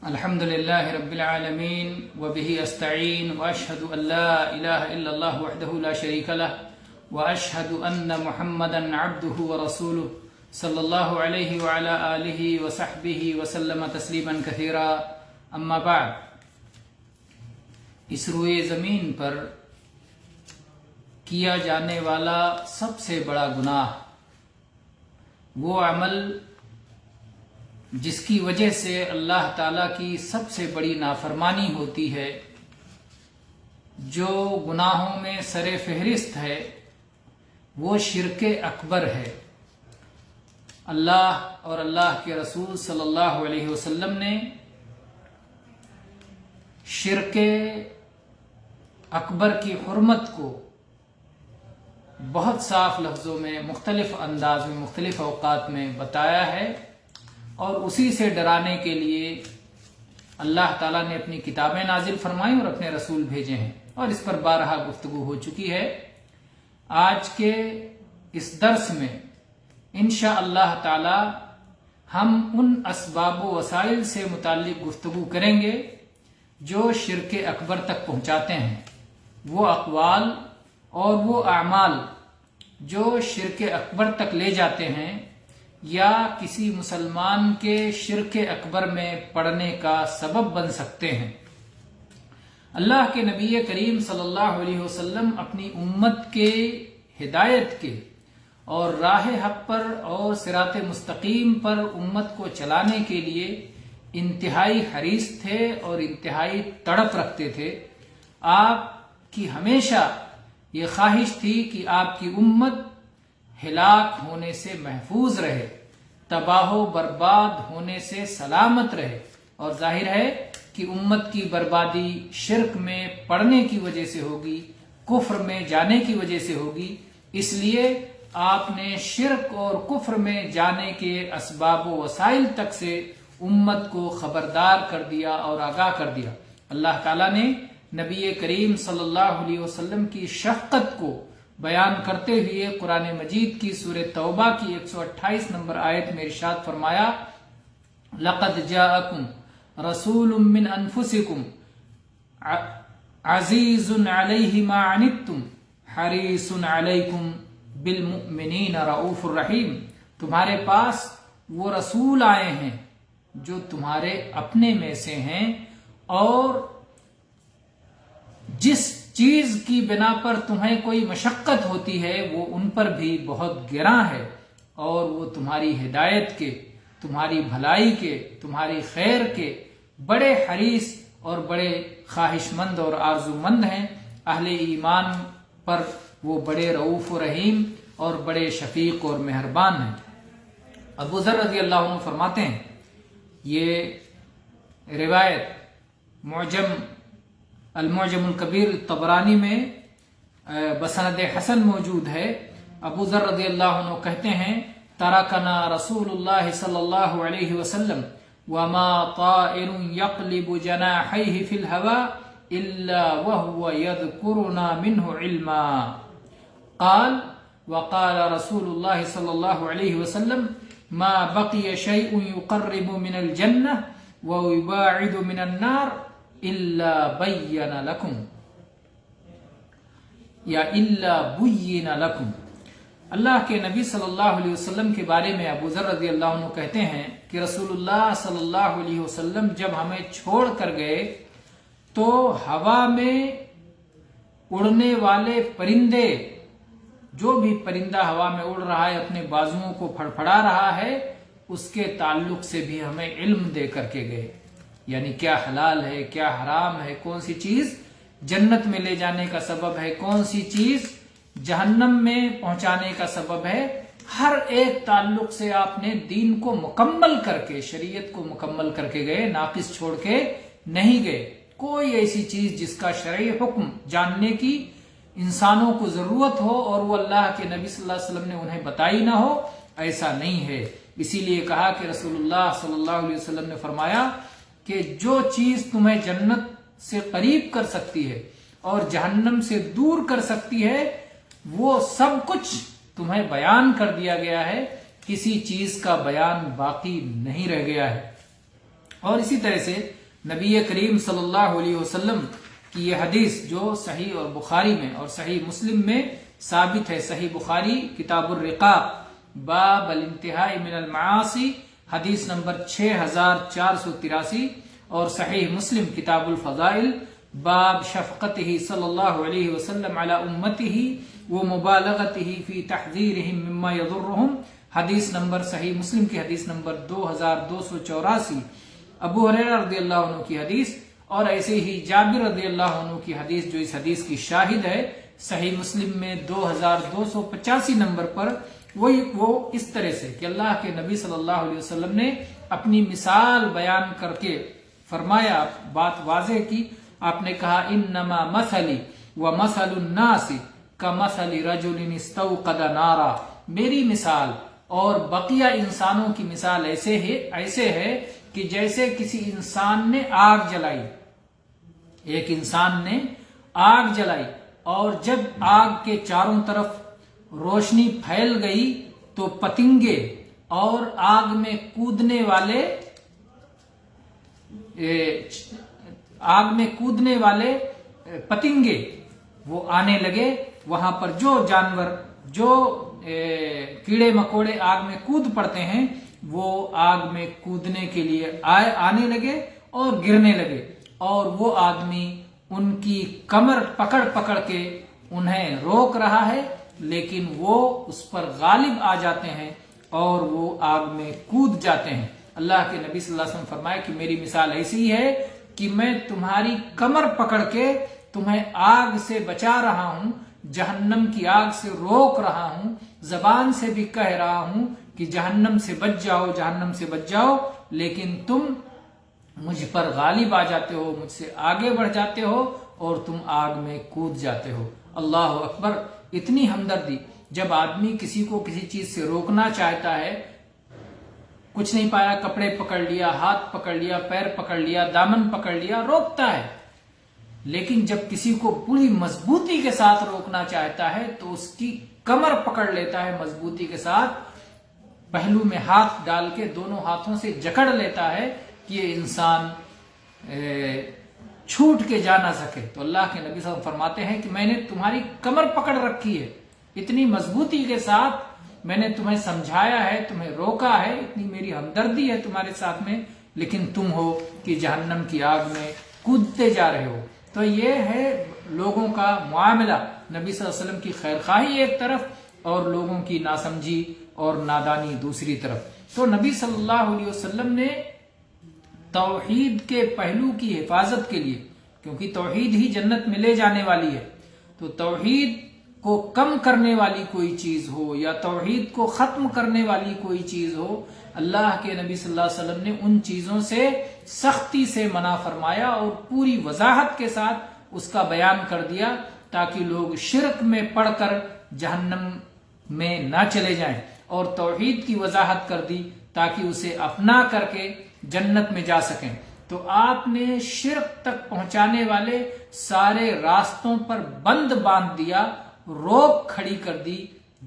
الحمد لله رب العالمين وبه أستعين وأشهد أن لا إله إلا الله وحده لا شريك له وأشهد أن محمدا عبده ورسوله صلى الله عليه وعلى آله وصحبه وسلم تسليما كثيرا أما بعد. اس روئے زمین پر کیا جانے والا سب سے بڑا گناہ وہ عمل جس کی وجہ سے اللہ تعالیٰ کی سب سے بڑی نافرمانی ہوتی ہے، جو گناہوں میں سر فہرست ہے، وہ شرک اکبر ہے. اللہ اور اللہ کے رسول صلی اللہ علیہ وسلم نے شرک اکبر کی حرمت کو بہت صاف لفظوں میں، مختلف انداز میں، مختلف اوقات میں بتایا ہے، اور اسی سے ڈرانے کے لیے اللہ تعالیٰ نے اپنی کتابیں نازل فرمائیں اور اپنے رسول بھیجے ہیں، اور اس پر بارہا گفتگو ہو چکی ہے. آج کے اس درس میں انشاءاللہ تعالی ہم ان اسباب و وسائل سے متعلق گفتگو کریں گے جو شرک اکبر تک پہنچاتے ہیں، وہ اقوال اور وہ اعمال جو شرک اکبر تک لے جاتے ہیں یا کسی مسلمان کے شرک اکبر میں پڑنے کا سبب بن سکتے ہیں. اللہ کے نبی کریم صلی اللہ علیہ وسلم اپنی امت کے ہدایت کے اور راہ حق پر اور صراط مستقیم پر امت کو چلانے کے لیے انتہائی حریص تھے اور انتہائی تڑپ رکھتے تھے. آپ کی ہمیشہ یہ خواہش تھی کہ آپ کی امت ہلاک ہونے سے محفوظ رہے، تباہ و برباد ہونے سے سلامت رہے، اور ظاہر ہے کہ امت کی بربادی شرک میں پڑنے کی وجہ سے ہوگی، کفر میں جانے کی وجہ سے ہوگی. اس لیے آپ نے شرک اور کفر میں جانے کے اسباب و وسائل تک سے امت کو خبردار کر دیا اور آگاہ کر دیا. اللہ تعالیٰ نے نبی کریم صلی اللہ علیہ وسلم کی شفقت کو بیان کرتے ہوئے قرآن مجید کی سورہ توبہ کی 128 نمبر آیت میں ارشاد فرمایا: لقد جاءکم رسول من انفسکم عزیز علیہ ما عنتم حریص علیکم بالمؤمنین رؤوف الرحیم. تمہارے پاس وہ رسول آئے ہیں جو تمہارے اپنے میں سے ہیں، اور جس چیز کی بنا پر تمہیں کوئی مشقت ہوتی ہے وہ ان پر بھی بہت گراں ہے، اور وہ تمہاری ہدایت کے، تمہاری بھلائی کے، تمہاری خیر کے بڑے حریص اور بڑے خواہش مند اور آرزو مند ہیں. اہل ایمان پر وہ بڑے رؤوف و رحیم اور بڑے شفیق اور مہربان ہیں. ابو ذر رضی اللہ عنہ فرماتے ہیں، یہ روایت المعجم الکبیر طبرانی میں بسند حسن موجود ہے. ابو ذر رضی اللہ عنہ کہتے ہیں: ترکنا رسول اللہ صلی اللہ علیہ وسلم وما طائر يقلب جناحيه في الهواء الا وهو يذكرنا منه علما. قال وقال رسول الله صلى الله عليه وسلم ما بقي شيء يقرب من الجنة ويباعد من النار الا بین لکم یا الا بین لکم. اللہ کے نبی صلی اللہ علیہ وسلم کے بارے میں ابو ذر رضی اللہ عنہ کہتے ہیں کہ رسول اللہ صلی اللہ علیہ وسلم جب ہمیں چھوڑ کر گئے تو ہوا میں اڑنے والے پرندے، جو بھی پرندہ ہوا میں اڑ رہا ہے اپنے بازوؤں کو پھڑپھڑا رہا ہے، اس کے تعلق سے بھی ہمیں علم دے کر کے گئے. یعنی کیا حلال ہے، کیا حرام ہے، کون سی چیز جنت میں لے جانے کا سبب ہے، کون سی چیز جہنم میں پہنچانے کا سبب ہے. ہر ایک تعلق سے آپ نے دین کو مکمل کر کے، شریعت کو مکمل کر کے گئے، ناقص چھوڑ کے نہیں گئے. کوئی ایسی چیز جس کا شرعی حکم جاننے کی انسانوں کو ضرورت ہو اور وہ اللہ کے نبی صلی اللہ علیہ وسلم نے انہیں بتائی نہ ہو، ایسا نہیں ہے. اسی لیے کہا کہ رسول اللہ صلی اللہ علیہ وسلم نے فرمایا کہ جو چیز تمہیں جنت سے قریب کر سکتی ہے اور جہنم سے دور کر سکتی ہے، وہ سب کچھ تمہیں بیان کر دیا گیا ہے، کسی چیز کا بیان باقی نہیں رہ گیا ہے. اور اسی طرح سے نبی کریم صلی اللہ علیہ وسلم کی یہ حدیث جو صحیح اور بخاری میں اور صحیح مسلم میں ثابت ہے. صحیح بخاری کتاب الرقاق باب الانتہاء من المعاصی حدیث نمبر 6483 اور صحیح مسلم کتاب الفضائل باب شفقتہ صلی اللہ علیہ وسلم علی امتہ ومبالغتہ فی تحذیرہم مما یضرہم حدیث نمبر صحیح مسلم کی حدیث نمبر 2284 ابو ہریرہ رضی اللہ عنہ کی حدیث اور ایسے ہی جابر رضی اللہ عنہ کی حدیث جو اس حدیث کی شاہد ہے صحیح مسلم میں 2285 نمبر پر وہ اس طرح سے کہ اللہ کے نبی صلی اللہ علیہ وسلم نے اپنی مثال بیان کر کے فرمایا، بات واضح کی. آپ نے کہا انما مثلی ومثل الناس کمثل رجل استوقد نارا، میری مثال اور بقیہ انسانوں کی مثال ایسے ہے کہ جیسے کسی انسان نے آگ جلائی. ایک انسان نے آگ جلائی اور جب آگ کے چاروں طرف روشنی پھیل گئی تو پتنگے اور آگ میں کودنے والے پتنگے وہ آنے لگے. وہاں پر جو جانور جو کیڑے مکوڑے آگ میں کود پڑتے ہیں وہ آگ میں کودنے کے لیے آنے لگے اور گرنے لگے، اور وہ آدمی ان کی کمر پکڑ کے انہیں روک رہا ہے، لیکن وہ اس پر غالب آ جاتے ہیں اور وہ آگ میں کود جاتے ہیں. اللہ کے نبی صلی اللہ علیہ وسلم فرمائے کہ میری مثال ایسی ہے کہ میں تمہاری کمر پکڑ کے تمہیں آگ سے بچا رہا ہوں، جہنم کی آگ سے روک رہا ہوں، زبان سے بھی کہہ رہا ہوں کہ جہنم سے بچ جاؤ، لیکن تم مجھ پر غالب آ جاتے ہو، مجھ سے آگے بڑھ جاتے ہو اور تم آگ میں کود جاتے ہو. اللہ اکبر. اتنی ہمدردی. جب آدمی کسی کو کسی چیز سے روکنا چاہتا ہے، کچھ نہیں پایا، کپڑے پکڑ لیا، ہاتھ پکڑ لیا، پیر پکڑ لیا، دامن پکڑ لیا، روکتا ہے. لیکن جب کسی کو پوری مضبوطی کے ساتھ روکنا چاہتا ہے تو اس کی کمر پکڑ لیتا ہے مضبوطی کے ساتھ، پہلو میں ہاتھ ڈال کے دونوں ہاتھوں سے جکڑ لیتا ہے کہ یہ انسان چھوٹ کے جا نہ سکے. تو اللہ کے نبی صلی اللہ علیہ وسلم فرماتے ہیں کہ میں نے تمہاری کمر پکڑ رکھی ہے، اتنی مضبوطی کے ساتھ میں نے تمہیں سمجھایا ہے، تمہیں روکا ہے، اتنی میری ہمدردی ہے تمہارے ساتھ میں، لیکن تم ہو کہ جہنم کی آگ میں کودتے جا رہے ہو. تو یہ ہے لوگوں کا معاملہ. نبی صلی اللہ علیہ وسلم کی خیرخواہی ایک طرف اور لوگوں کی ناسمجھی اور نادانی دوسری طرف. تو نبی صلی اللہ علیہ وسلم نے توحید کے پہلو کی حفاظت کے لیے، کیونکہ توحید ہی جنت میں لے جانے والی ہے، تو توحید کو کم کرنے والی کوئی چیز ہو یا توحید کو ختم کرنے والی کوئی چیز ہو، اللہ کے نبی صلی اللہ علیہ وسلم نے ان چیزوں سے سختی سے منع فرمایا اور پوری وضاحت کے ساتھ اس کا بیان کر دیا تاکہ لوگ شرک میں پڑ کر جہنم میں نہ چلے جائیں، اور توحید کی وضاحت کر دی تاکہ اسے اپنا کر کے جنت میں جا سکیں. تو آپ نے شرک تک پہنچانے والے سارے راستوں پر بند باندھ دیا، روک کھڑی کر دی،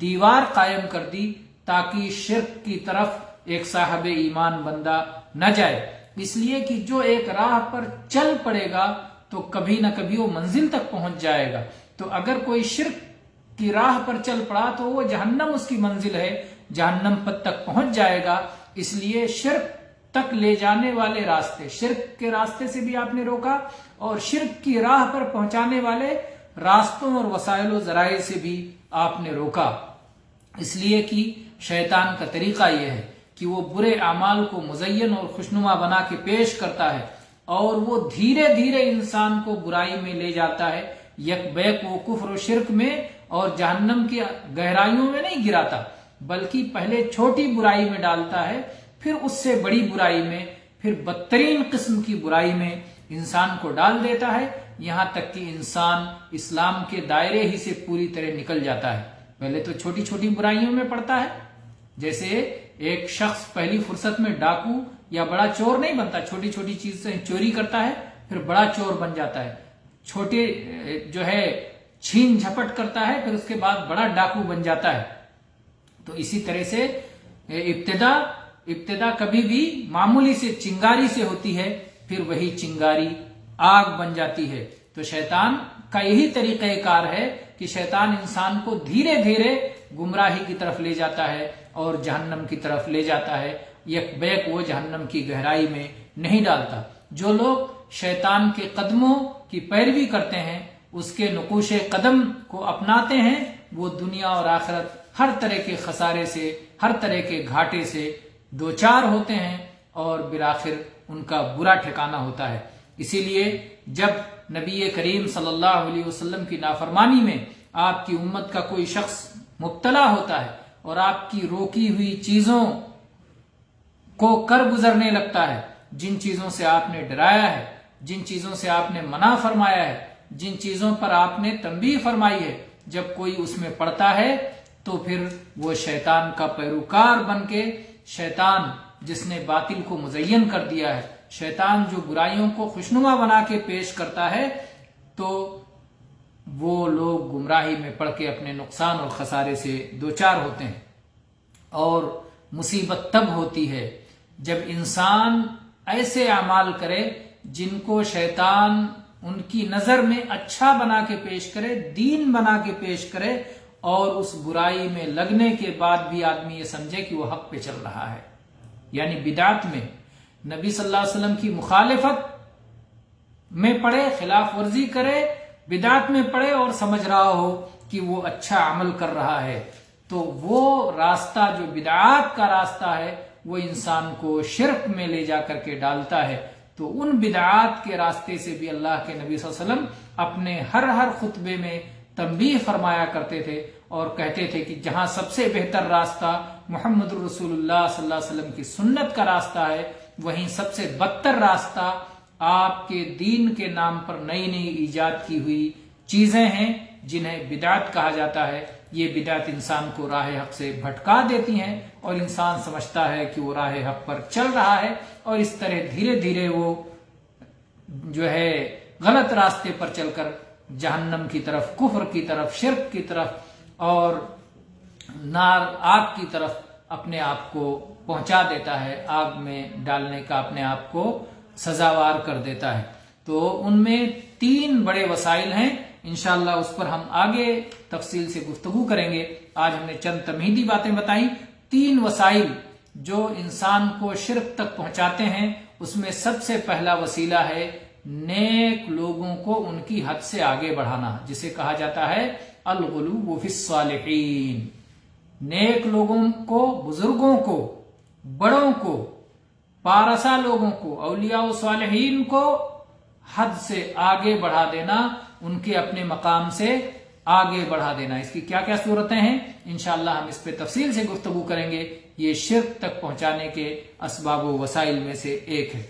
دیوار قائم کر دی تاکہ شرک کی طرف ایک صاحب ایمان بندہ نہ جائے. اس لیے کہ جو ایک راہ پر چل پڑے گا تو کبھی نہ کبھی وہ منزل تک پہنچ جائے گا. تو اگر کوئی شرک کی راہ پر چل پڑا تو وہ جہنم اس کی منزل ہے، جہنم تک پہنچ جائے گا. اس لیے شرک تک لے جانے والے راستے، شرک کے راستے سے بھی آپ نے روکا اور شرک کی راہ پر پہنچانے والے راستوں اور وسائل و ذرائع سے بھی آپ نے روکا. اس لیے کہ شیطان کا طریقہ یہ ہے کہ وہ برے اعمال کو مزین اور خوشنما بنا کے پیش کرتا ہے اور وہ دھیرے دھیرے انسان کو برائی میں لے جاتا ہے، یک بیک وہ کفر و شرک میں اور جہنم کی گہرائیوں میں نہیں گراتا، بلکہ پہلے چھوٹی برائی میں ڈالتا ہے، پھر اس سے بڑی برائی میں، پھر بدترین قسم کی برائی میں انسان کو ڈال دیتا ہے، یہاں تک کہ انسان اسلام کے دائرے ہی سے پوری طرح نکل جاتا ہے. پہلے تو چھوٹی چھوٹی برائیوں میں پڑتا ہے، جیسے ایک شخص پہلی فرصت میں ڈاکو یا بڑا چور نہیں بنتا، چھوٹی چھوٹی چیز سے چوری کرتا ہے پھر بڑا چور بن جاتا ہے، چھوٹے جو ہے چھین جھپٹ کرتا ہے پھر اس کے بعد بڑا ڈاکو بن جاتا ہے. تو اسی طرح سے ابتدا ابتدا کبھی بھی معمولی سے چنگاری سے ہوتی ہے، پھر وہی چنگاری آگ بن جاتی ہے۔ تو شیطان کا یہی طریقہ کار ہے کہ شیطان انسان کو دھیرے دھیرے گمراہی کی طرف لے جاتا ہے اور جہنم کی طرف لے جاتا ہے، یک بیک وہ جہنم کی گہرائی میں نہیں ڈالتا۔ جو لوگ شیطان کے قدموں کی پیروی کرتے ہیں، اس کے نقوش قدم کو اپناتے ہیں، وہ دنیا اور آخرت ہر طرح کے خسارے سے، ہر طرح کے گھاٹے سے دوچار ہوتے ہیں اور بالآخر ان کا برا ٹھکانہ ہوتا ہے۔ اسی لیے جب نبی کریم صلی اللہ علیہ وسلم کی نافرمانی میں آپ کی امت کا کوئی شخص مبتلا ہوتا ہے اور آپ کی روکی ہوئی چیزوں کو کر گزرنے لگتا ہے، جن چیزوں سے آپ نے ڈرایا ہے، جن چیزوں سے آپ نے منع فرمایا ہے، جن چیزوں پر آپ نے تنبیہ فرمائی ہے، جب کوئی اس میں پڑتا ہے تو پھر وہ شیطان کا پیروکار بن کے، شیطان جس نے باطل کو مزین کر دیا ہے، شیطان جو برائیوں کو خوشنما بنا کے پیش کرتا ہے، تو وہ لوگ گمراہی میں پڑ کے اپنے نقصان اور خسارے سے دوچار ہوتے ہیں۔ اور مصیبت تب ہوتی ہے جب انسان ایسے اعمال کرے جن کو شیطان ان کی نظر میں اچھا بنا کے پیش کرے، دین بنا کے پیش کرے، اور اس برائی میں لگنے کے بعد بھی آدمی یہ سمجھے کہ وہ حق پہ چل رہا ہے۔ یعنی بدعت میں نبی صلی اللہ علیہ وسلم کی مخالفت میں پڑے، خلاف ورزی کرے، بدعت میں پڑے اور سمجھ رہا ہو کہ وہ اچھا عمل کر رہا ہے، تو وہ راستہ جو بدعات کا راستہ ہے وہ انسان کو شرک میں لے جا کر کے ڈالتا ہے۔ تو ان بدعات کے راستے سے بھی اللہ کے نبی صلی اللہ علیہ وسلم اپنے ہر خطبے میں تنبیہ فرمایا کرتے تھے اور کہتے تھے کہ جہاں سب سے بہتر راستہ محمد رسول اللہ صلی اللہ علیہ وسلم کی سنت کا راستہ ہے، وہیں سب سے بدتر راستہ آپ کے دین کے نام پر نئی نئی ایجاد کی ہوئی چیزیں ہیں جنہیں بدعت کہا جاتا ہے۔ یہ بدعت انسان کو راہ حق سے بھٹکا دیتی ہیں اور انسان سمجھتا ہے کہ وہ راہ حق پر چل رہا ہے، اور اس طرح دھیرے دھیرے وہ جو ہے غلط راستے پر چل کر جہنم کی طرف، کفر کی طرف، شرک کی طرف اور نار آگ کی طرف اپنے آپ کو پہنچا دیتا ہے، آگ میں ڈالنے کا اپنے آپ کو سزاوار کر دیتا ہے۔ تو ان میں 3 بڑے وسائل ہیں، انشاءاللہ اس پر ہم آگے تفصیل سے گفتگو کریں گے۔ آج ہم نے چند تمہیدی باتیں بتائیں۔ 3 وسائل جو انسان کو شرک تک پہنچاتے ہیں، اس میں سب سے پہلا وسیلہ ہے نیک لوگوں کو ان کی حد سے آگے بڑھانا، جسے کہا جاتا ہے الغلو فی الصالحین۔ نیک لوگوں کو، بزرگوں کو، بڑوں کو، پارسا لوگوں کو، اولیاء و صالحین کو حد سے آگے بڑھا دینا، ان کے اپنے مقام سے آگے بڑھا دینا۔ اس کی کیا کیا صورتیں ہیں، انشاءاللہ ہم اس پہ تفصیل سے گفتگو کریں گے۔ یہ شرک تک پہنچانے کے اسباب و وسائل میں سے ایک ہے۔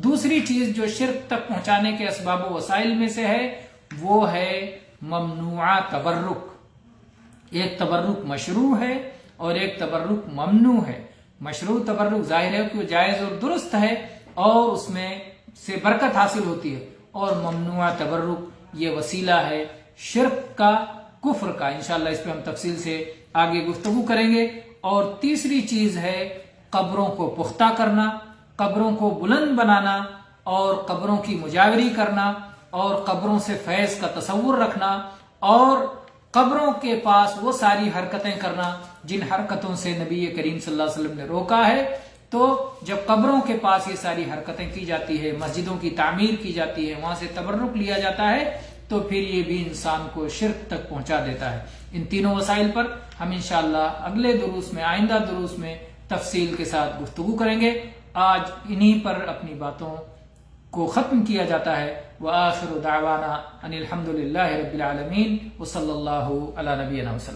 دوسری چیز جو شرک تک پہنچانے کے اسباب و وسائل میں سے ہے، وہ ہے ممنوع تبرک۔ ایک تبرک مشروع ہے اور ایک تبرک ممنوع ہے۔ مشروع تبرک ظاہر ہے کہ وہ جائز اور درست ہے اور اس میں سے برکت حاصل ہوتی ہے، اور ممنوع تبرک یہ وسیلہ ہے شرک کا، کفر کا۔ انشاءاللہ اس پہ ہم تفصیل سے آگے گفتگو کریں گے۔ اور تیسری چیز ہے قبروں کو پختہ کرنا، قبروں کو بلند بنانا اور قبروں کی مجاوری کرنا اور قبروں سے فیض کا تصور رکھنا اور قبروں کے پاس وہ ساری حرکتیں کرنا جن حرکتوں سے نبی کریم صلی اللہ علیہ وسلم نے روکا ہے۔ تو جب قبروں کے پاس یہ ساری حرکتیں کی جاتی ہے، مسجدوں کی تعمیر کی جاتی ہے، وہاں سے تبرک لیا جاتا ہے، تو پھر یہ بھی انسان کو شرک تک پہنچا دیتا ہے۔ ان تینوں وسائل پر ہم انشاءاللہ اگلے دروس میں، آئندہ دروس میں تفصیل کے ساتھ گفتگو کریں گے۔ آج انہی پر اپنی باتوں کو ختم کیا جاتا ہے۔ وآخر دعوانا ان الحمد للہ رب العالمین وصلی اللہ علی نبینا وسلم۔